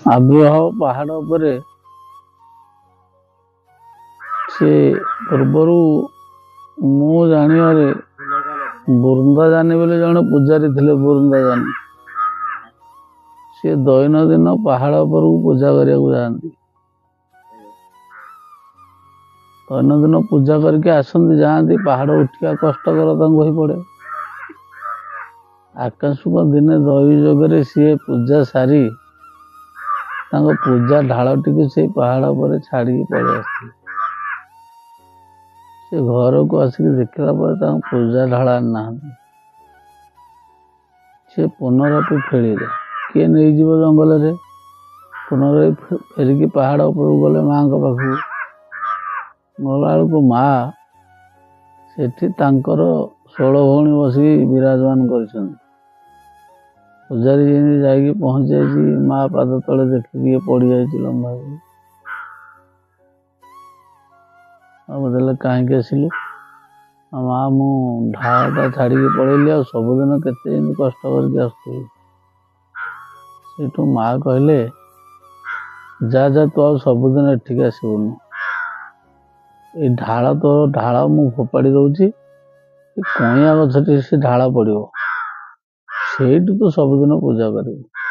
ଆବିର୍ଭାବ ପାହାଡ଼ ଉପରେ ସେ ପୂର୍ବରୁ ମୁଁ ଜାଣିବାରେ ବୃନ୍ଦାଜାନୀ ବୋଲି ଜଣେ ପୂଜାରୀ ଥିଲେ। ବୃନ୍ଦାଜାନୀ ସେ ଦୈନନ୍ଦିନ ପାହାଡ଼ ଉପରକୁ ପୂଜା କରିବାକୁ ଯାଆନ୍ତି। ଦୈନନ୍ଦିନ ପୂଜା କରିକି ଆସନ୍ତି, ଯାଆନ୍ତି। ପାହାଡ଼ ଉଠିବା କଷ୍ଟକର ତାଙ୍କୁ ହୋଇପଡ଼େ। ଆକସ୍ମିକ ଦିନେ ଦୈବୀ ଯୋଗରେ ସିଏ ପୂଜା ସାରି ତାଙ୍କ ପୂଜା ଢାଳଟିକୁ ସେଇ ପାହାଡ଼ ଉପରେ ଛାଡ଼ିକି ପଳେଇ ଆସିଥିଲେ। ସେ ଘରକୁ ଆସିକି ଦେଖିଲା ପରେ ତାଙ୍କ ପୂଜା ଢାଳ ଆଣିନାହାନ୍ତି। ସେ ପୁନରାପି ଫେରିଲେ। କିଏ ନେଇଯିବ ଜଙ୍ଗଲରେ। ପୁନରାପି ଫେରିକି ପାହାଡ଼ ଉପରକୁ ଗଲେ ମାଆଙ୍କ ପାଖକୁ। ଗଲାବେଳକୁ ମା ସେଠି ତାଙ୍କର 16 ଭଉଣୀ ବସିକି ବିରାଜମାନ କରିଛନ୍ତି। ପୂଜାରୀ ଯେମିତି ଯାଇକି ପହଞ୍ଚି ଯାଇଛି, ମା ପାଦ ତଳେ ଦେଖିକି ପଡ଼ିଯାଇଛି ଲମ୍ବା ହେଇକି। ଦେଲେ କାହିଁକି ଆସିଲୁ? ମା ମୁଁ ଢାଳଟା ଛାଡ଼ିକି ପଳେଇଲି, ଆଉ ସବୁଦିନ କେତେ ଏମିତି କଷ୍ଟ କରିକି ଆସୁଥିଲି। ସେଇଠୁ ମା କହିଲେ ଯା ତୁ ଆଉ ସବୁଦିନ ଏଠିକି ଆସିବୁନି। ଏଇ ଢାଳ ମୁଁ ଫୋପାଡ଼ି ଦଉଛି। କଇଁଆ ଗଛଟି ସେ ଢାଳ ପଡ଼ିବ, ସେଇଠୁ ତୁ ସବୁଦିନ ପୂଜା କରିବୁ।